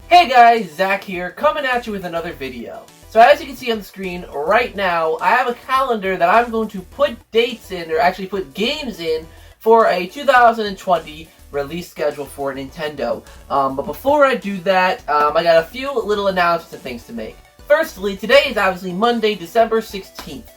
Hey guys, Zach here, coming at you with another video. So as you can see on the screen right now, I have a calendar that I'm going to put dates in, or actually put games in, for a 2020 release schedule for Nintendo. But before I do that, I got a few little announcements and things to make. Firstly, today is obviously Monday, December 16th.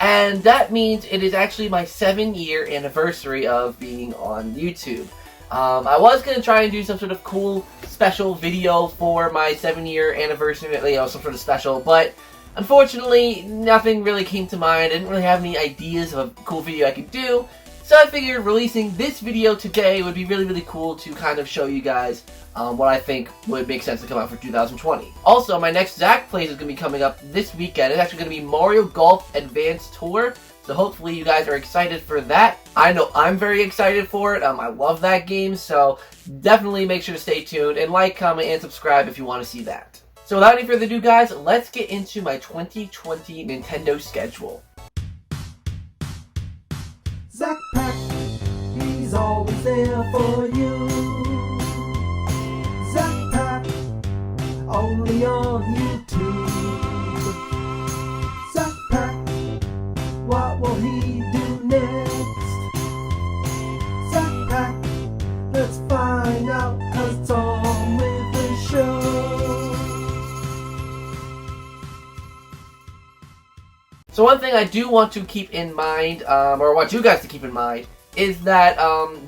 And that means it is actually my 7-year anniversary of being on YouTube. I was going to try and do some sort of cool special video for my 7-year anniversary, some sort of special, but unfortunately nothing really came to mind. I didn't really have any ideas of a cool video I could do, so I figured releasing this video today would be really cool to kind of show you guys what I think would make sense to come out for 2020. Also, my next Zach Plays is going to be coming up this weekend. It's actually going to be Mario Golf Advanced Tour. So hopefully you guys are excited for that. I know I'm very excited for it. I love that game, so definitely make sure to stay tuned and like, comment, and subscribe if you want to see that. So without any further ado, guys, let's get into my 2020 Nintendo schedule. ZakPak, he's always there for you. ZakPak, only on YouTube. ZakPak, what will he do next? ZakPak, let's find out, 'cause it's on with the show. So one thing I do want to keep in mind, or want you guys to keep in mind, is that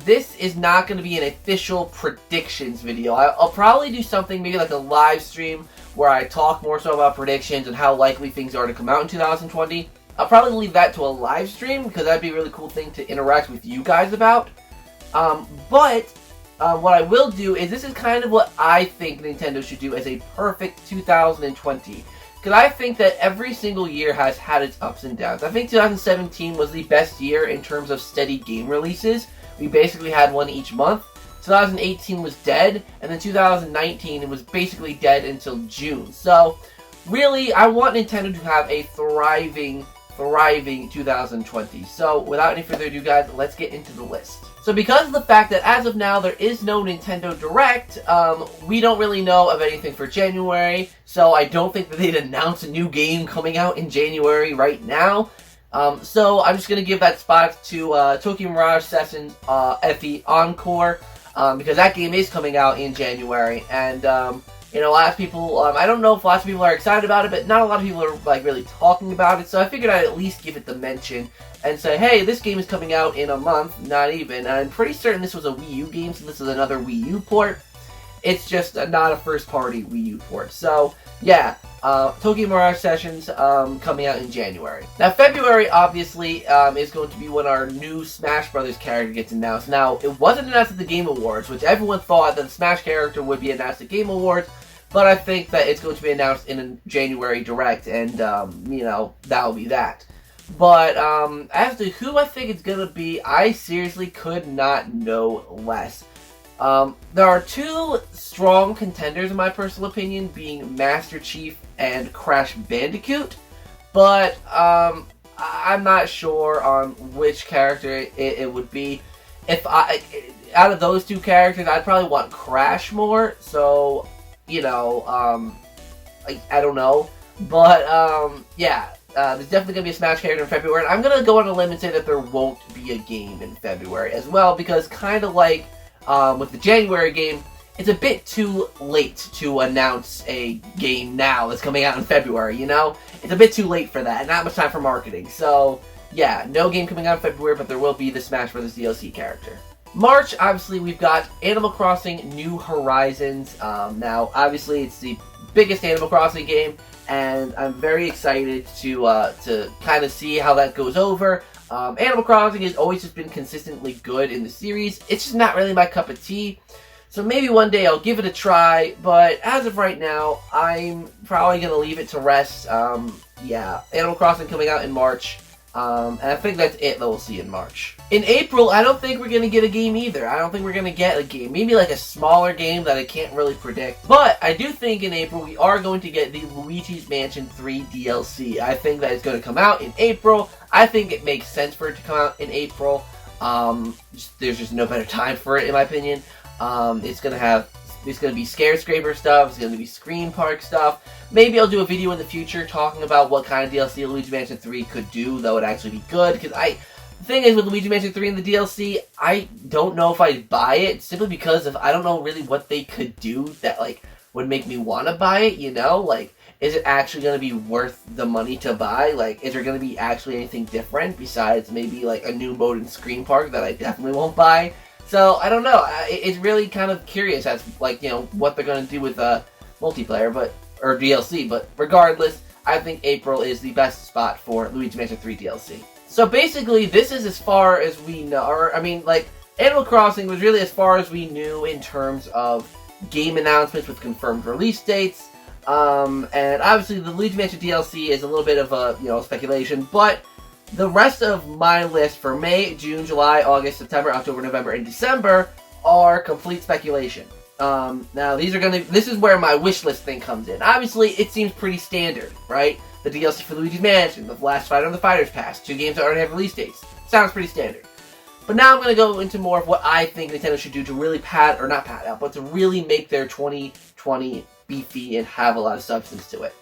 this is not going to be an official predictions video. I'll probably do something maybe like a live stream where I talk more so about predictions and how likely things are to come out in 2020. I'll probably leave that to a live stream because that'd be a really cool thing to interact with you guys about. But what I will do is this is kind of what I think Nintendo should do as a perfect 2020. Because I think that every single year has had its ups and downs. I think 2017 was the best year in terms of steady game releases. We basically had one each month. 2018 was dead, and then 2019 it was basically dead until June. So, really, I want Nintendo to have a thriving 2020. So, without any further ado, guys, let's get into the list. So because of the fact that as of now there is no Nintendo Direct, we don't really know of anything for January, so I don't think that they'd announce a new game coming out in January right now. So I'm just going to give that spot to Tokyo Mirage Sessions FE Encore, because that game is coming out in January, and a lot of people, I don't know if lots of people are excited about it, but not a lot of people are like really talking about it, so I figured I'd at least give it the mention and say, hey, this game is coming out in a month, not even. And I'm pretty certain this was a Wii U game, so this is another Wii U port. It's just not a first-party Wii U port. So, yeah, Tokyo Mirage Sessions coming out in January. Now, February, obviously, is going to be when our new Smash Brothers character gets announced. Now, it wasn't announced at the Game Awards, which everyone thought that the Smash character would be announced at Game Awards, but I think that it's going to be announced in a January Direct, and, that'll be that. But, as to who I think it's gonna be, I seriously could not know less. There are two strong contenders in my personal opinion, being Master Chief and Crash Bandicoot, but, I'm not sure on which character it would be. Out of those two characters, I'd probably want Crash more, so, I don't know, but, yeah. There's definitely going to be a Smash character in February, and I'm going to go on a limb and say that there won't be a game in February as well, because kind of like with the January game, it's a bit too late to announce a game now that's coming out in February, It's a bit too late for that, and not much time for marketing. So, yeah, no game coming out in February, but there will be the Smash Bros. DLC character. March, obviously, we've got Animal Crossing New Horizons. Now, obviously, it's the biggest Animal Crossing game, and I'm very excited to kind of see how that goes over. Animal Crossing has always just been consistently good in the series. It's just not really my cup of tea. So maybe one day I'll give it a try, but as of right now, I'm probably going to leave it to rest. Yeah, Animal Crossing coming out in March. And I think that's it that we'll see in March. In April, I don't think we're going to get a game either. I don't think we're going to get a game. Maybe like a smaller game that I can't really predict. But I do think in April we are going to get the Luigi's Mansion 3 DLC. I think that it's going to come out in April. I think it makes sense for it to come out in April. There's just no better time for it, in my opinion. It's going to have There's going to be Scare Scraper stuff, there's going to be Scream Park stuff. Maybe I'll do a video in the future talking about what kind of DLC Luigi Mansion 3 could do that would actually be good, because the thing is, with Luigi Mansion 3 and the DLC, I don't know if I'd buy it, simply because I don't know really what they could do that, like, would make me want to buy it, you know? Like, is it actually going to be worth the money to buy? Like, is there going to be actually anything different besides maybe, like, a new mode in Scream Park that I definitely won't buy? So, I don't know. It's really kind of curious as, like, you know, what they're going to do with multiplayer, or DLC. But regardless, I think April is the best spot for Luigi Mansion 3 DLC. So, basically, this is as far as we know. Or, I mean, like, Animal Crossing was really as far as we knew in terms of game announcements with confirmed release dates. And obviously the Luigi Mansion DLC is a little bit of a, you know, speculation, but the rest of my list for May, June, July, August, September, October, November, and December are complete speculation. Now this is where my wish list thing comes in. Obviously, it seems pretty standard, right? The DLC for Luigi's Mansion, the last Fighter on the Fighters Pass, 2 games that already have release dates. Sounds pretty standard. But now I'm going to go into more of what I think Nintendo should do to really not pad out, but to really make their 2020 beefy and have a lot of substance to it.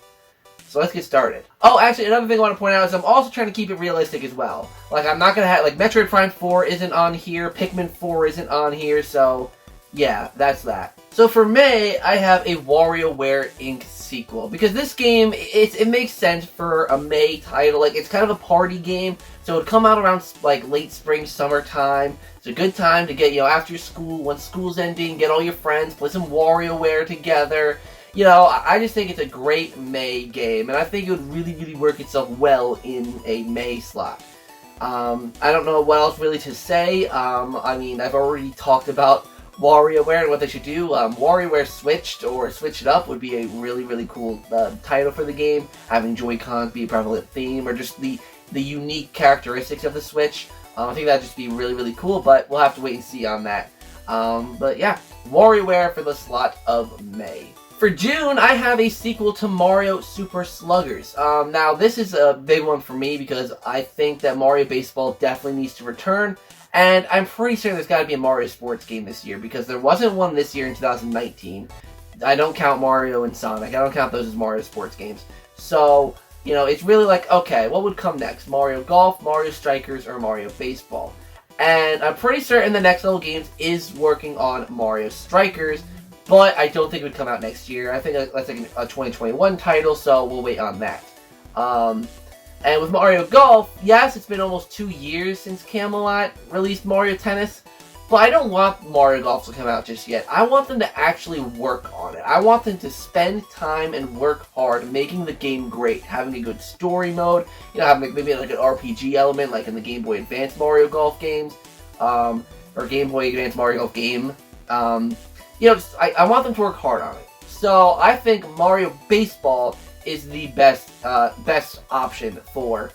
So let's get started. Oh, actually, another thing I want to point out is I'm also trying to keep it realistic as well. Like, I'm not going to have, like, Metroid Prime 4 isn't on here, Pikmin 4 isn't on here, so yeah, that's that. So for May, I have a WarioWare Inc. sequel, because this game, it makes sense for a May title. Like, it's kind of a party game, so it would come out around, like, late spring, summertime. It's a good time to get, you know, after school, when school's ending, get all your friends, play some WarioWare together. You know, I just think it's a great May game, and I think it would really, really work itself well in a May slot. I don't know what else really to say. I mean, I've already talked about WarioWare and what they should do. WarioWare Switched or Switched Up would be a really, really cool title for the game. Having Joy-Cons be a prevalent theme, or just the unique characteristics of the Switch. I think that'd just be really, really cool, but we'll have to wait and see on that. But yeah, WarioWare for the slot of May. For June, I have a sequel to Mario Super Sluggers. Now, this is a big one for me because I think that Mario Baseball definitely needs to return. And I'm pretty sure there's got to be a Mario Sports game this year, because there wasn't one this year in 2019. I don't count Mario and Sonic. I don't count those as Mario Sports games. So, you know, it's really like, okay, what would come next? Mario Golf, Mario Strikers, or Mario Baseball? And I'm pretty certain the Next Level Games is working on Mario Strikers, but I don't think it would come out next year. I think that's like a 2021 title, so we'll wait on that. And with Mario Golf, yes, it's been almost 2 years since Camelot released Mario Tennis, but I don't want Mario Golf to come out just yet. I want them to actually work on it. I want them to spend time and work hard making the game great, having a good story mode, you know, having maybe like an RPG element like in the Game Boy Advance Mario Golf games, or Game Boy Advance Mario Golf game. You know, I want them to work hard on it. So I think Mario Baseball is the best option for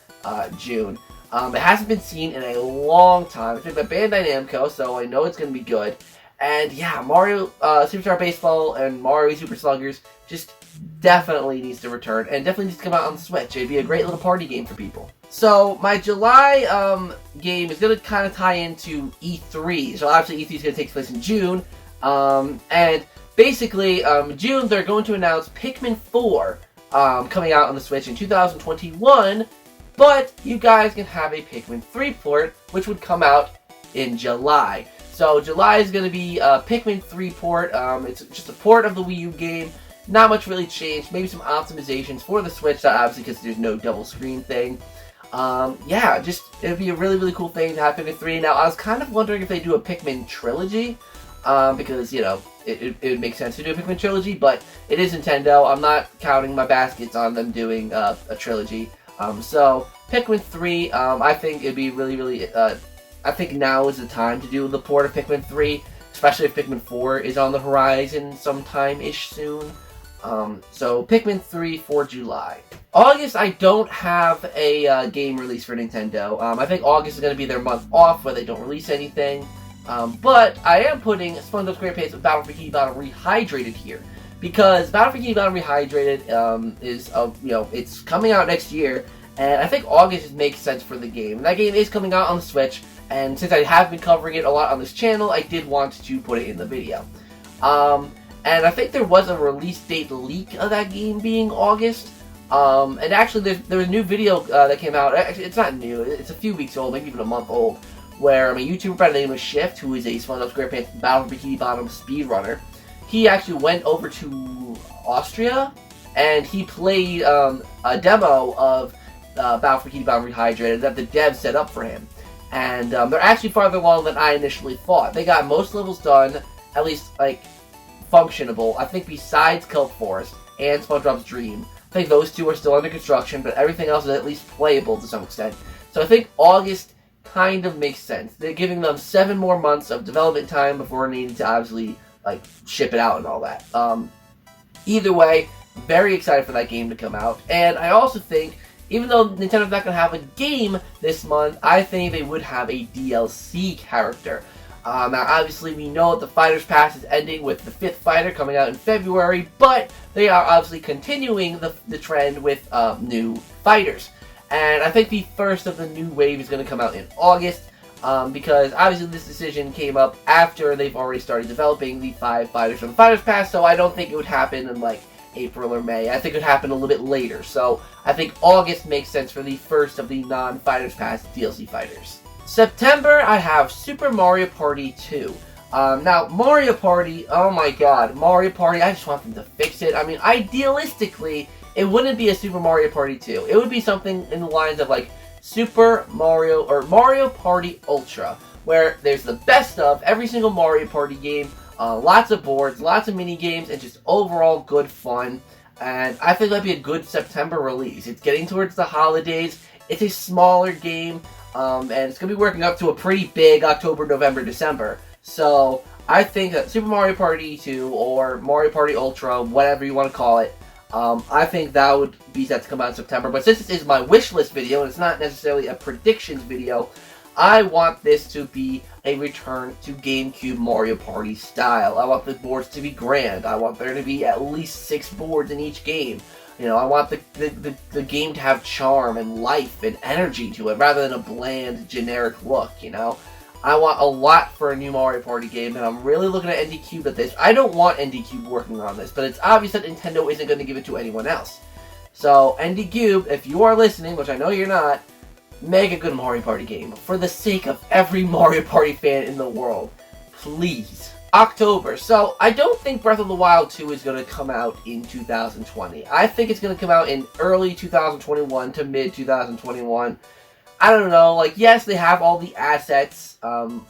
June. It hasn't been seen in a long time. It's made by Bandai Namco, so I know it's going to be good. And yeah, Mario Superstar Baseball and Mario Super Sluggers just definitely needs to return, and definitely needs to come out on the Switch. It'd be a great little party game for people. So my July game is going to kind of tie into E3. So obviously E3 is going to take place in June. And basically, June, they're going to announce Pikmin 4 coming out on the Switch in 2021, but you guys can have a Pikmin 3 port, which would come out in July. So July is going to be a Pikmin 3 port. It's just a port of the Wii U game. Not much really changed. Maybe some optimizations for the Switch, obviously, because there's no double screen thing. Yeah, just, it'd be a really, really cool thing to have Pikmin 3. Now, I was kind of wondering if they do a Pikmin trilogy. Because, you know, it would make sense to do a Pikmin trilogy, but it is Nintendo. I'm not counting my baskets on them doing a trilogy. So, Pikmin 3, I think it'd be really, really, I think now is the time to do the port of Pikmin 3, especially if Pikmin 4 is on the horizon sometime-ish soon. So, Pikmin 3 for July. August, I don't have a game release for Nintendo. I think August is going to be their month off where they don't release anything. But I am putting SpongeBob SquarePants Battle for Bikini Bottom Rehydrated here, because Battle for Bikini Bottom Rehydrated is, you know, it's coming out next year, and I think August makes sense for the game. And that game is coming out on the Switch, and since I have been covering it a lot on this channel, I did want to put it in the video. And I think there was a release date leak of that game being August. And actually, there was a new video that came out. Actually, it's not new. It's a few weeks old, maybe even a month old, where a YouTuber by the name of Shift, who is a SpongeBob SquarePants Battle for Bikini Bottom speedrunner, he actually went over to Austria, and he played a demo of Battle for Bikini Bottom Rehydrated that the devs set up for him. And they're actually farther along than I initially thought. They got most levels done, at least, like, functionable. I think besides Kelp Forest and SpongeBob's Dream, I think those two are still under construction, but everything else is at least playable to some extent. So I think August kind of makes sense. They're giving them 7 more months of development time before needing to obviously, like, ship it out and all that. Either way, very excited for that game to come out. And I also think, even though Nintendo's not going to have a game this month, I think they would have a DLC character. Now, obviously, we know that the Fighters Pass is ending with the 5th fighter coming out in February, but they are obviously continuing the trend with new fighters. And I think the first of the new wave is going to come out in August, because obviously this decision came up after they've already started developing the 5 fighters from the Fighters Pass, so I don't think it would happen in, like, April or May. I think it would happen a little bit later, so I think August makes sense for the first of the non-Fighters Pass DLC fighters. September, I have Super Mario Party 2. Now, Mario Party, oh my god, Mario Party, I just want them to fix it. I mean, idealistically, it wouldn't be a Super Mario Party 2. It would be something in the lines of, like, Super Mario, or Mario Party Ultra, where there's the best of every single Mario Party game, lots of boards, lots of mini games, and just overall good fun. And I think that'd be a good September release. It's getting towards the holidays. It's a smaller game. And it's going to be working up to a pretty big October, November, December. So, I think that Super Mario Party 2, or Mario Party Ultra, whatever you want to call it, I think that would be set to come out in September. But since this is my wish list video, and it's not necessarily a predictions video, I want this to be a return to GameCube Mario Party style. I want the boards to be grand. I want there to be at least 6 boards in each game. You know, I want the game to have charm and life and energy to it, rather than a bland, generic look, you know? I want a lot for a new Mario Party game, and I'm really looking at NDCube at this. I don't want NDCube working on this, but it's obvious that Nintendo isn't going to give it to anyone else. So, NDCube, if you are listening, which I know you're not, make a good Mario Party game. For the sake of every Mario Party fan in the world. Please. October. So, I don't think Breath of the Wild 2 is going to come out in 2020. I think it's going to come out in early 2021 to mid-2021. I don't know, like, yes, they have all the assets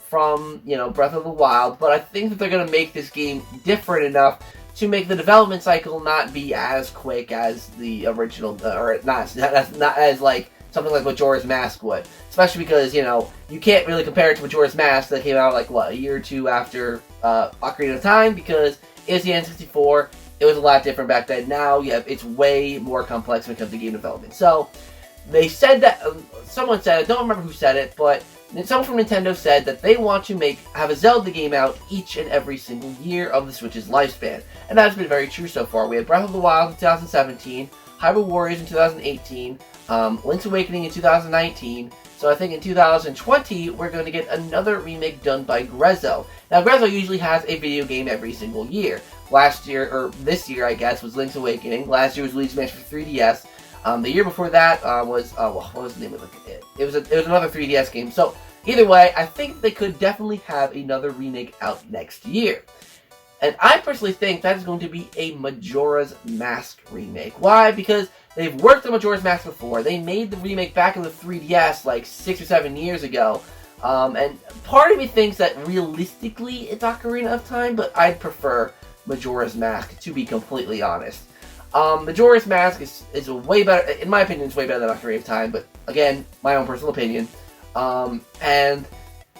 from, you know, Breath of the Wild, but I think that they're going to make this game different enough to make the development cycle not be as quick as the original, or not as, like, something like Majora's Mask would. Especially because, you know, you can't really compare it to Majora's Mask that came out, like, what, a year or two after Ocarina of Time, because it's the N64, it was a lot different back then. Now, yeah, it's way more complex when it comes to game development. So, they said that, someone said, I don't remember who said it, but someone from Nintendo said that they want to have a Zelda game out each and every single year of the Switch's lifespan. And that has been very true so far. We had Breath of the Wild in 2017, Hyrule Warriors in 2018, Link's Awakening in 2019, so I think in 2020 we're going to get another remake done by Grezzo. Now Grezzo usually has a video game every single year. Last year, or this year I guess, was Link's Awakening. Last year was Luigi's Mansion for 3DS. The year before that was, what was the name of it? It was another 3DS game. So, either way, I think they could definitely have another remake out next year. And I personally think that is going to be a Majora's Mask remake. Why? Because they've worked on Majora's Mask before. They made the remake back in the 3DS like 6 or 7 years ago. And part of me thinks that realistically it's Ocarina of Time, but I'd prefer Majora's Mask, to be completely honest. Majora's Mask is a way better, in my opinion, it's way better than Ocarina of Time, but again, my own personal opinion. And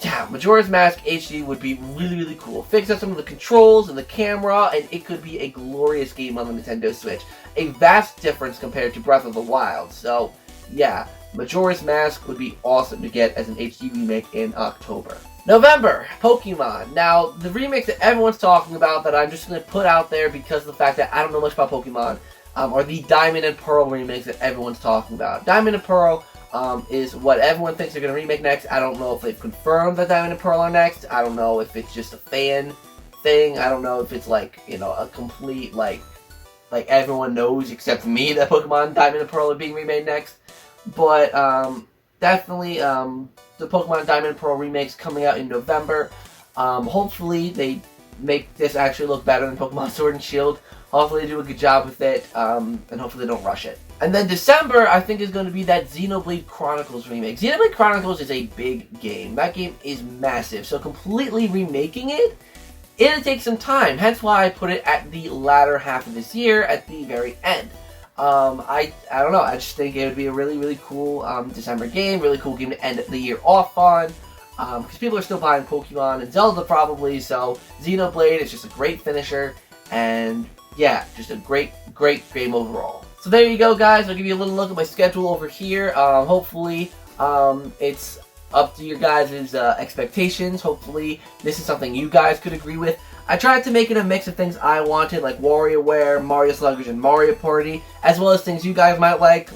yeah, Majora's Mask HD would be really, really cool. Fix up some of the controls and the camera, and it could be a glorious game on the Nintendo Switch. A vast difference compared to Breath of the Wild. So, yeah, Majora's Mask would be awesome to get as an HD remake in October. November, Pokemon. Now, the remakes that everyone's talking about that I'm just going to put out there because of the fact that I don't know much about Pokemon are the Diamond and Pearl remakes that everyone's talking about. Diamond and Pearl is what everyone thinks they're going to remake next. I don't know if they've confirmed that Diamond and Pearl are next. I don't know if it's just a fan thing. I don't know if it's like, you know, a complete like everyone knows except me that Pokemon Diamond and Pearl are being remade next. But definitely the Pokemon Diamond and Pearl remake's coming out in November. Hopefully they make this actually look better than Pokemon Sword and Shield. Hopefully they do a good job with it, and hopefully they don't rush it. And then December, I think, is going to be that Xenoblade Chronicles remake. Xenoblade Chronicles is a big game. That game is massive, so completely remaking it, it'll take some time. Hence why I put it at the latter half of this year, at the very end. I don't know, I just think it would be a really, really cool December game, really cool game to end the year off on. Because people are still buying Pokemon and Zelda probably, so Xenoblade is just a great finisher, and yeah, just a great game overall. So there you go, guys. I'll give you a little look at my schedule over here. Hopefully, it's up to your guys' expectations. Hopefully, this is something you guys could agree with. I tried to make it a mix of things I wanted, like WarioWare, Mario Sluggers, and Mario Party, as well as things you guys might like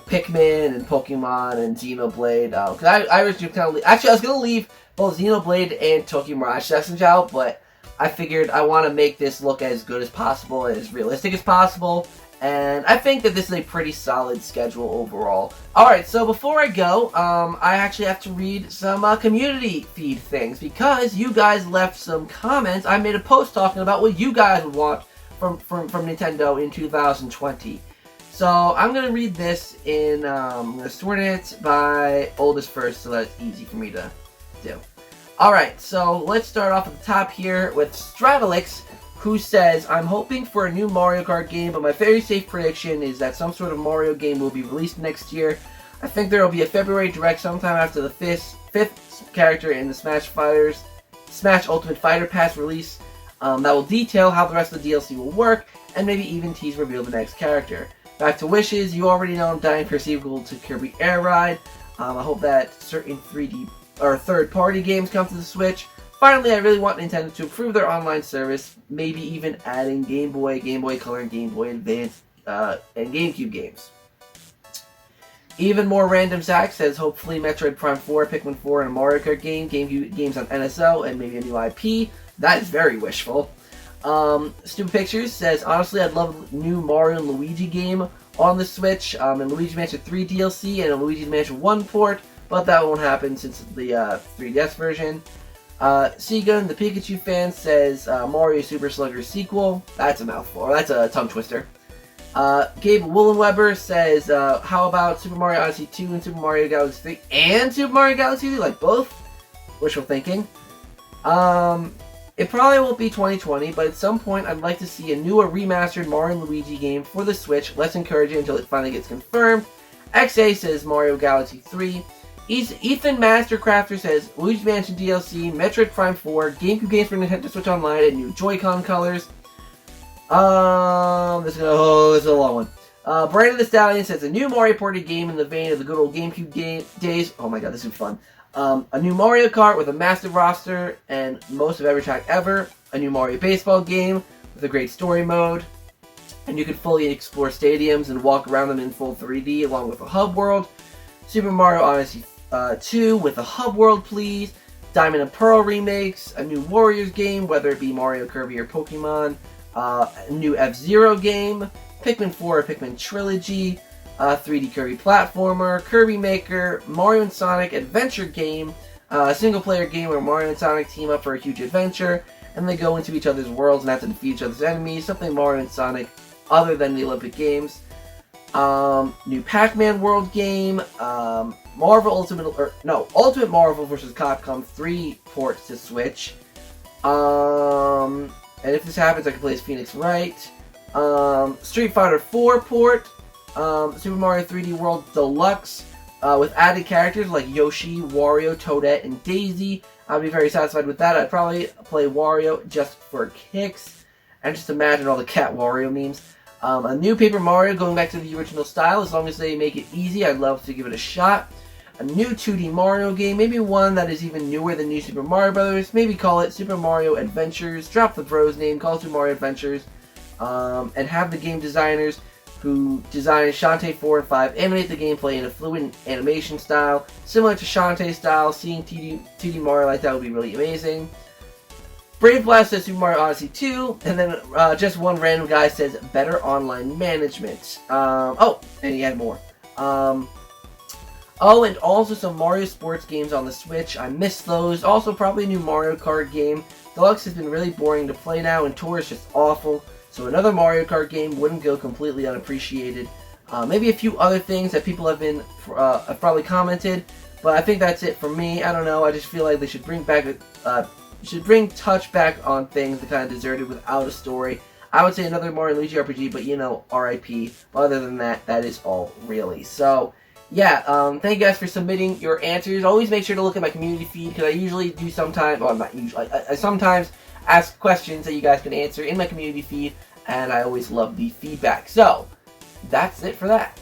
Pikmin and Pokemon and Xenoblade. Because I was just kind of actually I was gonna leave both Xenoblade and Tokyo Mirage Sessions out, but I figured I want to make this look as good as possible, as realistic as possible, and I think that this is a pretty solid schedule overall. Alright, so before I go, I actually have to read some community feed things, because you guys left some comments. I made a post talking about what you guys would want from Nintendo in 2020. So I'm going to read this in, I'm going to sort it by oldest first so that it's easy for me to do. Alright, so let's start off at the top here with Stratalix, who says, I'm hoping for a new Mario Kart game, but my very safe prediction is that some sort of Mario game will be released next year. I think there will be a February Direct sometime after the fifth character in the Smash Ultimate Fighter Pass release that will detail how the rest of the DLC will work, and maybe even tease reveal the next character. Back to wishes, you already know I'm dying for a sequel to Kirby Air Ride. I hope that certain 3D or third-party games come to the Switch. Finally, I really want Nintendo to improve their online service, maybe even adding Game Boy, Game Boy Color, and Game Boy Advance, and GameCube games. Even more random Zach says, hopefully Metroid Prime 4, Pikmin 4, and a Mario Kart game, GameCube games on NSO, and maybe a new IP. That is very wishful. Stupid Pictures says, honestly, I'd love a new Mario and Luigi game on the Switch, and Luigi Mansion 3 DLC, and a Luigi's Mansion 1 port, but that won't happen since it's the 3DS version. Seagun, the Pikachu fan, says Mario Super Slugger sequel. That's a mouthful. That's a tongue twister. Gabe Woolenweber says, how about Super Mario Odyssey 2 and Super Mario Galaxy 3 and Super Mario Galaxy 3? Like both? Wishful thinking. It probably won't be 2020, but at some point I'd like to see a new or remastered Mario & Luigi game for the Switch. Let's encourage it until it finally gets confirmed. XA says Mario Galaxy 3. Ethan Mastercrafter says Luigi's Mansion DLC, Metroid Prime 4, GameCube games for Nintendo Switch Online, and new Joy-Con colors. This is a long one. Brandon the Stallion says a new Mario Party game in the vein of the good old GameCube days. Oh my god, this is fun. A new Mario Kart with a massive roster and most of every track ever. A new Mario Baseball game with a great story mode. And you can fully explore stadiums and walk around them in full 3D along with a hub world. Super Mario Odyssey 2 with a hub world, please. Diamond and Pearl remakes. A new Warriors game, whether it be Mario, Kirby, or Pokemon. A new F-Zero game. Pikmin 4 or Pikmin Trilogy. 3D Kirby platformer, Kirby Maker, Mario and Sonic adventure game, a single-player game where Mario and Sonic team up for a huge adventure, and they go into each other's worlds and have to defeat each other's enemies, something Mario and Sonic other than the Olympic Games. New Pac-Man World game, Ultimate Marvel vs. Capcom 3 ports to Switch. And if this happens, I can play as Phoenix Wright. Street Fighter 4 port. Super Mario 3D World Deluxe with added characters like Yoshi, Wario, Toadette, and Daisy. I'd be very satisfied with that. I'd probably play Wario just for kicks. And just imagine all the Cat Wario memes. A new Paper Mario going back to the original style. As long as they make it easy, I'd love to give it a shot. A new 2D Mario game. Maybe one that is even newer than New Super Mario Bros. Maybe call it Super Mario Adventures. Drop the Bros name. Call it Super Mario Adventures. And have the game designers who designed Shantae 4 and 5 animate the gameplay in a fluid animation style, similar to Shantae's style. Seeing 2D Mario like that would be really amazing. Brave Blast says Super Mario Odyssey 2, and then just one random guy says better online management. Oh, and he had more. Oh, and also some Mario sports games on the Switch. I missed those. Also, probably a new Mario Kart game. Deluxe has been really boring to play now, and Tour is just awful. So another Mario Kart game wouldn't go completely unappreciated. Maybe a few other things that people have been have probably commented, but I think that's it for me. I don't know. I just feel like they should bring touch back on things that kind of deserted without a story. I would say another Mario Luigi RPG, but you know, RIP. Other than that, that is all really. So, yeah, thank you guys for submitting your answers. Always make sure to look at my community feed, because I usually do sometimes, well, not usually, I sometimes ask questions that you guys can answer in my community feed, and I always love the feedback. So, that's it for that.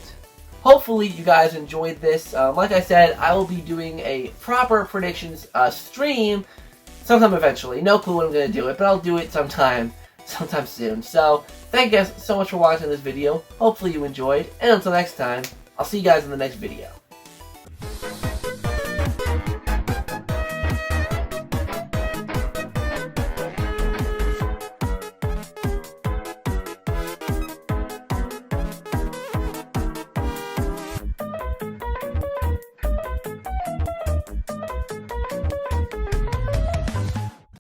Hopefully you guys enjoyed this. Like I said, I will be doing a proper predictions stream sometime eventually. No clue when I'm going to do it, but I'll do it sometime soon. So, thank you guys so much for watching this video. Hopefully you enjoyed, and until next time, I'll see you guys in the next video.